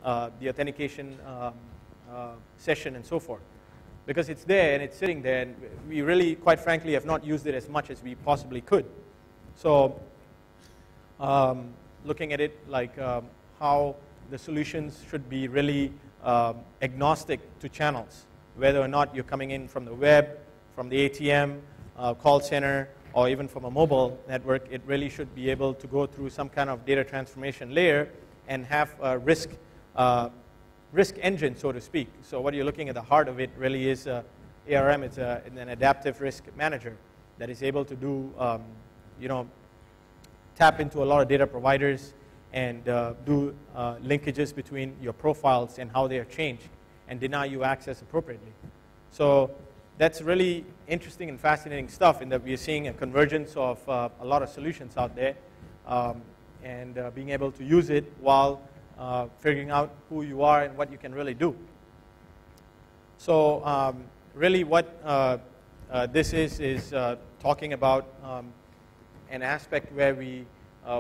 the authentication session and so forth. Because it's there and it's sitting there, and we really, quite frankly, have not used it as much as we possibly could. So looking at it like how the solutions should be really agnostic to channels, whether or not you're coming in from the web, from the ATM, call center, or even from a mobile network, it really should be able to go through some kind of data transformation layer and have a risk engine, so to speak. So what you're looking at the heart of it really is ARM. It's an adaptive risk manager that is able to do, tap into a lot of data providers and do linkages between your profiles and how they are changed and deny you access appropriately. So that's really interesting and fascinating stuff in that we are seeing a convergence of a lot of solutions out there and being able to use it while figuring out who you are and what you can really do. So really what this is talking about an aspect where we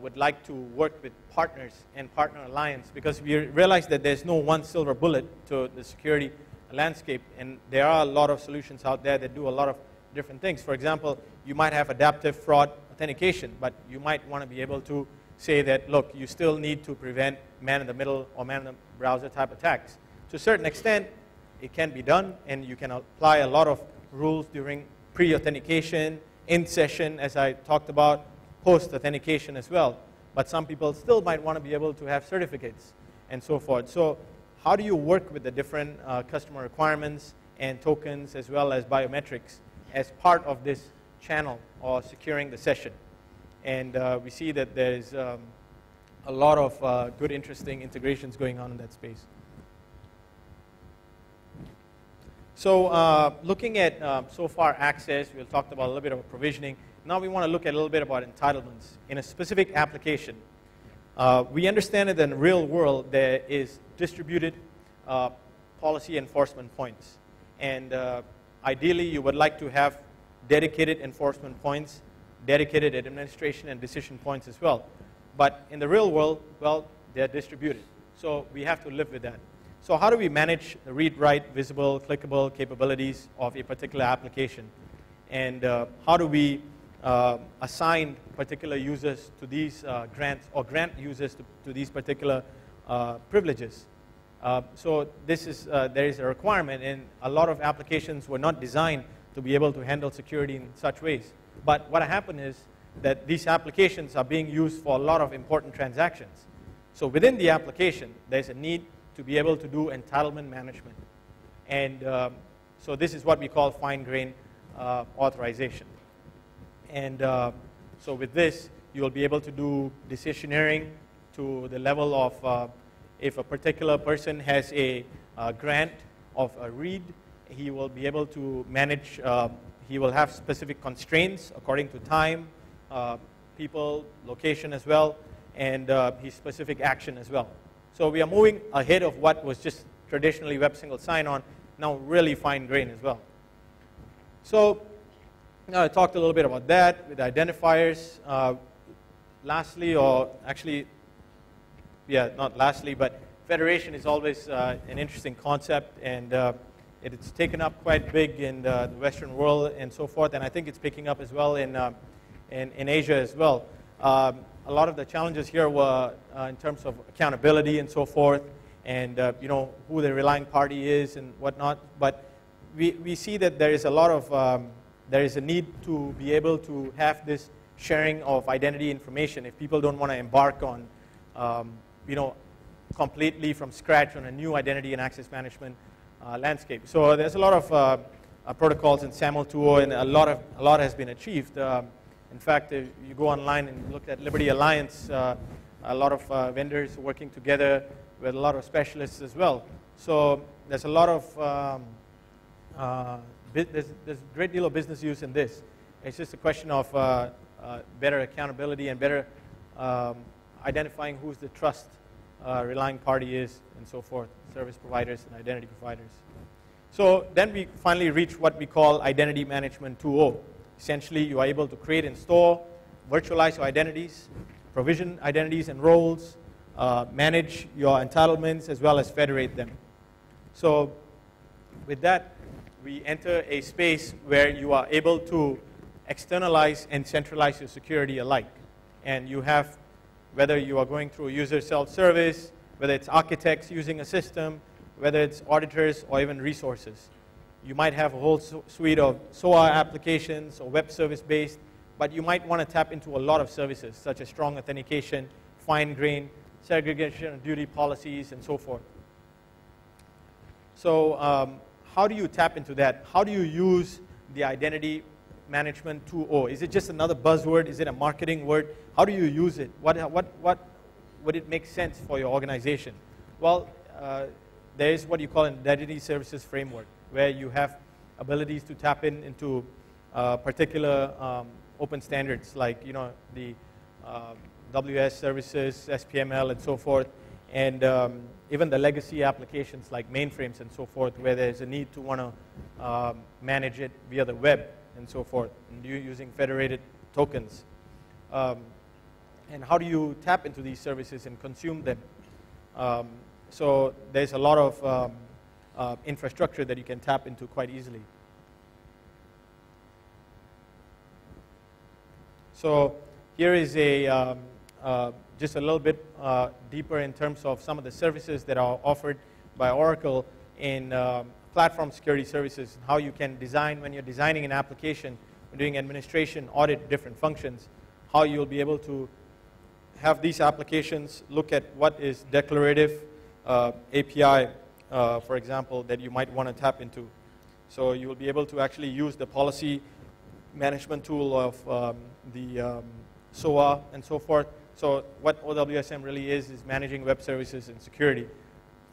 would like to work with partners and partner alliance, because we realize that there's no one silver bullet to the security landscape, and there are a lot of solutions out there that do a lot of different things. For example, you might have adaptive fraud authentication, but you might want to be able to say that, look, you still need to prevent man-in-the-middle or man-in-the-browser type attacks. To a certain extent, it can be done, and you can apply a lot of rules during pre-authentication, in session, as I talked about, post-authentication as well. But some people still might want to be able to have certificates and so forth. So how do you work with the different customer requirements and tokens as well as biometrics as part of this channel or securing the session? And we see that there's a lot of good, interesting integrations going on in that space. So looking at so far access, we've talked about a little bit about provisioning. Now we want to look at a little bit about entitlements. In a specific application, we understand that in the real world there is distributed policy enforcement points. And ideally you would like to have dedicated enforcement points, dedicated administration and decision points as well. But in the real world, well, they're distributed. So we have to live with that. So how do we manage the read, write, visible, clickable capabilities of a particular application? And how do we assign particular users to these grants, or grant users to these particular privileges? So this is, there is a requirement, and a lot of applications were not designed to be able to handle security in such ways. But what happened is that these applications are being used for a lot of important transactions. So within the application, there's a need to be able to do entitlement management. And so this is what we call fine-grained authorization. And so with this, you will be able to do decisioneering to the level of if a particular person has a grant of a read, he will be able to manage, he will have specific constraints according to time, people, location as well, and his specific action as well. So we are moving ahead of what was just traditionally web single sign-on, now really fine-grained as well. So now I talked a little bit about that with identifiers. Lastly, or actually, yeah, not lastly, but federation is always an interesting concept, and it's taken up quite big in the Western world and so forth, and I think it's picking up as well in Asia as well. A lot of the challenges here were in terms of accountability and so forth, and who the relying party is and whatnot. But we see that there is a lot of there is a need to be able to have this sharing of identity information if people don't want to embark on completely from scratch on a new identity and access management landscape. So there's a lot of protocols in SAML 2.0, and a lot has been achieved. In fact, if you go online and look at Liberty Alliance, a lot of vendors working together with a lot of specialists as well. So there's a lot of, there's a great deal of business use in this. It's just a question of better accountability and better identifying who's the trust relying party is and so forth, service providers and identity providers. So then we finally reach what we call Identity Management 2.0. Essentially, you are able to create and store, virtualize your identities, provision identities and roles, manage your entitlements as well as federate them. So with that, we enter a space where you are able to externalize and centralize your security alike. And you have, whether you are going through user self-service, whether it's architects using a system, whether it's auditors or even resources. You might have a whole suite of SOA applications or web service based, but you might want to tap into a lot of services such as strong authentication, fine-grained, segregation of duty policies, and so forth. So how do you tap into that? How do you use the identity management 2.0? Is it just another buzzword? Is it a marketing word? How do you use it? What would it make sense for your organization? Well, there is what you call an identity services framework, where you have abilities to tap into particular open standards like the WS services, SPML, and so forth, and even the legacy applications like mainframes and so forth, where there's a need to want to manage it via the web and so forth, and using federated tokens. And how do you tap into these services and consume them? So there's a lot of infrastructure that you can tap into quite easily. So here is just a little bit deeper in terms of some of the services that are offered by Oracle in platform security services, how you can design, when you're designing an application, doing administration, audit different functions, how you'll be able to have these applications look at what is declarative API, for example, that you might want to tap into. So you will be able to actually use the policy management tool of the SOA and so forth. So what OWSM really is managing web services and security.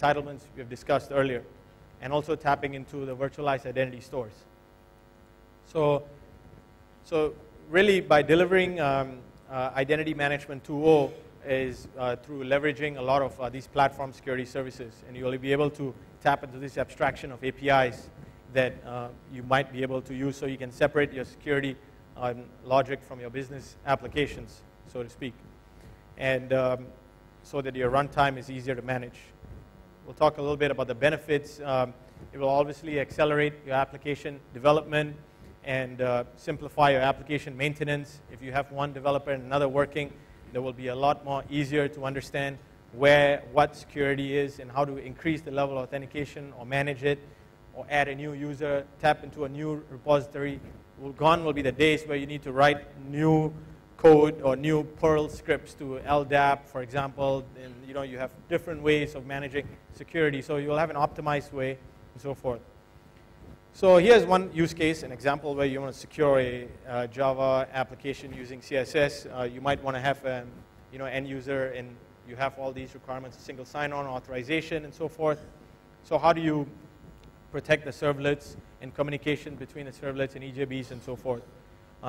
Entitlements we have discussed earlier. And also tapping into the virtualized identity stores. So really by delivering Identity Management 2.0 is through leveraging a lot of these platform security services. And you'll be able to tap into this abstraction of APIs that you might be able to use so you can separate your security logic from your business applications, so to speak. And so that your runtime is easier to manage. We'll talk a little bit about the benefits. It will obviously accelerate your application development and simplify your application maintenance. If you have one developer and another working, there will be a lot more easier to understand what security is and how to increase the level of authentication or manage it or add a new user, tap into a new repository. Gone will be the days where you need to write new code or new Perl scripts to LDAP, for example, and you have different ways of managing security. So you will have an optimized way and so forth. So here's one use case, an example where you want to secure a Java application using CSS. You might want to have an end user, and you have all these requirements, single sign-on, authorization, and so forth. So how do you protect the servlets and communication between the servlets and EJBs and so forth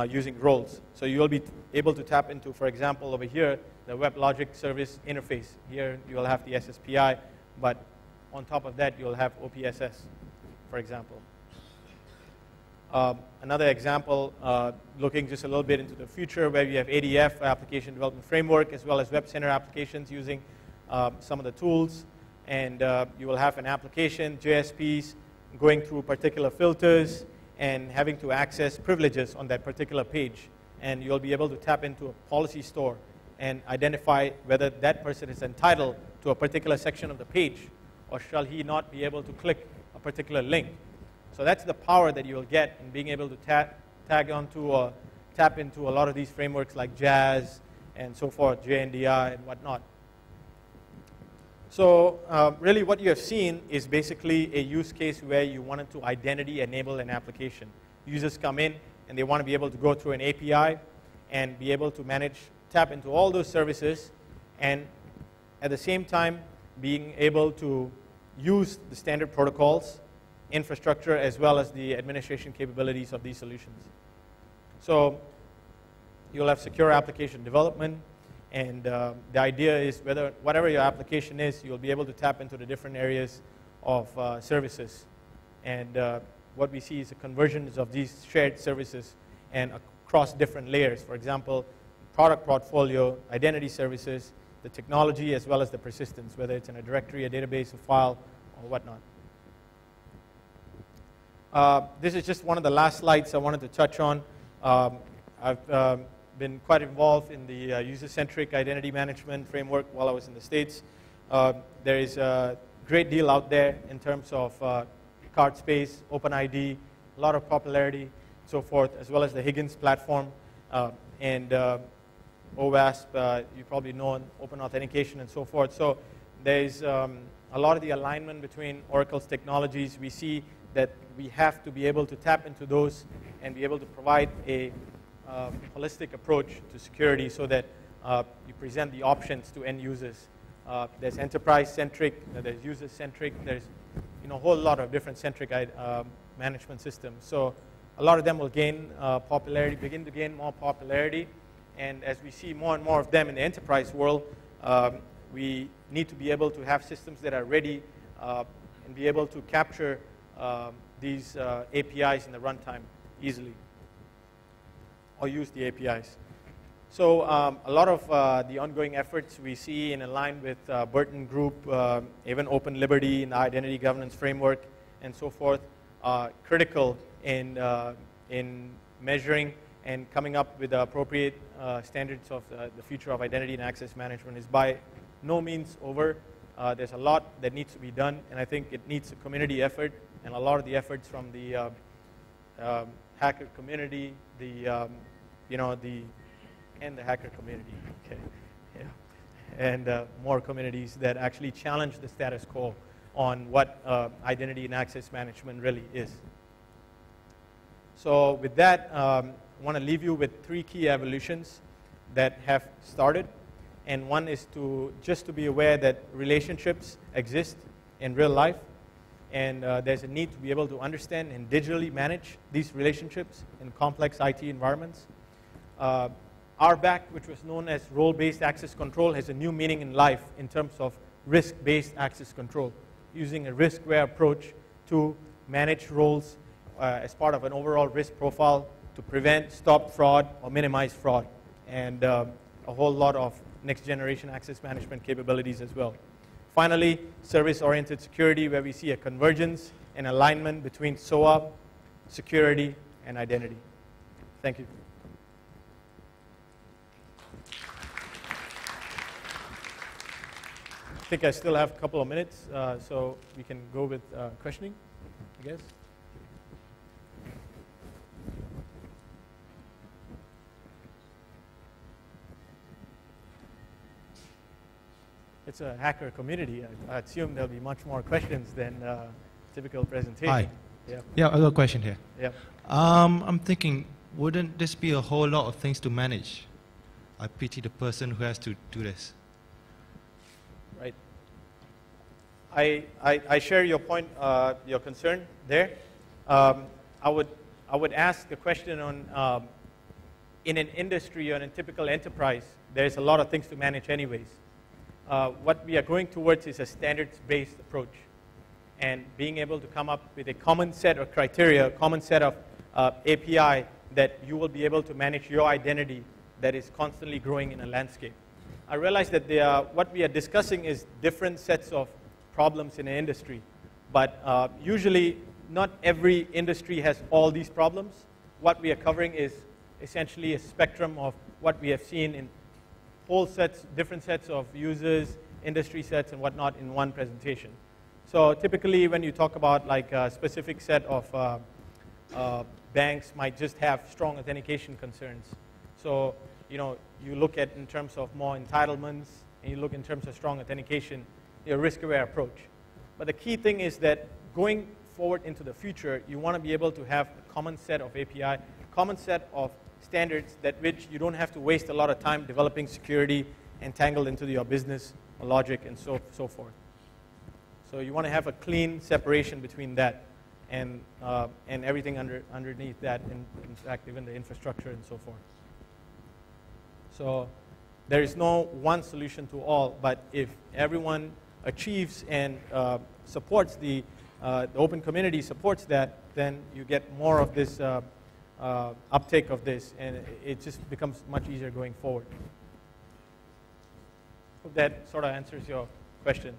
using roles? So you will be able to tap into, for example, over here, the WebLogic service interface. Here you will have the SSPI, but on top of that, you'll have OPSS, for example. Another example, looking just a little bit into the future, where you have ADF, Application Development Framework, as well as Web Center applications using some of the tools. And you will have an application, JSPs, going through particular filters and having to access privileges on that particular page. And you'll be able to tap into a policy store and identify whether that person is entitled to a particular section of the page, or shall he not be able to click a particular link. So that's the power that you'll get in being able to tag onto or tap into a lot of these frameworks like Jazz and so forth, JNDI and whatnot. So really what you have seen is basically a use case where you wanted to identity enable an application. Users come in and they want to be able to go through an API and be able to tap into all those services, and at the same time being able to use the standard protocols, infrastructure, as well as the administration capabilities of these solutions. So you'll have secure application development, and the idea is whatever your application is, you'll be able to tap into the different areas of services. And what we see is a convergence of these shared services and across different layers. For example, product portfolio, identity services, the technology as well as the persistence, whether it's in a directory, a database, a file, or whatnot. This is just one of the last slides I wanted to touch on. I've been quite involved in the user-centric identity management framework while I was in the States. There is a great deal out there in terms of card space, OpenID, a lot of popularity, so forth, as well as the Higgins platform and OWASP, you probably know, open authentication and so forth. So there's a lot of the alignment between Oracle's technologies. We see that we have to be able to tap into those and be able to provide a holistic approach to security so that you present the options to end users. There's enterprise-centric, there's user-centric, there's a whole lot of different centric management systems. So a lot of them will gain popularity, begin to gain more popularity. And as we see more and more of them in the enterprise world, we need to be able to have systems that are ready and be able to capture these APIs in the runtime easily, or use the APIs. So a lot of the ongoing efforts we see in line with Burton Group, even Open Liberty in the identity governance framework, and so forth, critical in measuring and coming up with the appropriate standards of the future of identity and access management is by no means over. There's a lot that needs to be done, and I think it needs a community effort, and a lot of the efforts from the hacker community, the hacker community, okay, yeah, and more communities that actually challenge the status quo on what identity and access management really is. So with that, I want to leave you with 3 key evolutions that have started. And one is just to be aware that relationships exist in real life. And there's a need to be able to understand and digitally manage these relationships in complex IT environments. RBAC, which was known as role-based access control, has a new meaning in life in terms of risk-based access control, using a risk-aware approach to manage roles as part of an overall risk profile to prevent, stop fraud, or minimize fraud, and a whole lot of next-generation access management capabilities as well. Finally, service-oriented security, where we see a convergence and alignment between SOA, security, and identity. Thank you. I think I still have a couple of minutes, so we can go with questioning, I guess. It's a hacker community. I assume there'll be much more questions than typical presentation. Hi. Yeah. Yeah, I got a question here. Yeah. I'm thinking, wouldn't this be a whole lot of things to manage? I pity the person who has to do this. Right. I share your point, your concern there. I would ask a question on in an industry or in a typical enterprise, there's a lot of things to manage anyways. What we are going towards is a standards-based approach, and being able to come up with a common set of criteria, a common set of API that you will be able to manage your identity that is constantly growing in a landscape. I realize that what we are discussing is different sets of problems in an industry, but usually not every industry has all these problems. What we are covering is essentially a spectrum of what we have seen in whole sets, different sets of users, industry sets, and whatnot in one presentation. So typically when you talk about like a specific set of banks might just have strong authentication concerns. So, you look at in terms of more entitlements, and you look in terms of strong authentication, a risk-aware approach. But the key thing is that going forward into the future, you want to be able to have a common set of API, common set of standards that which you don't have to waste a lot of time developing security entangled into your business logic and so forth. So you want to have a clean separation between that and everything underneath that, in fact, even the infrastructure and so forth. So there is no one solution to all, but if everyone achieves and supports the open community supports that, then you get more of this uptake of this, and it just becomes much easier going forward. Hope that sort of answers your question.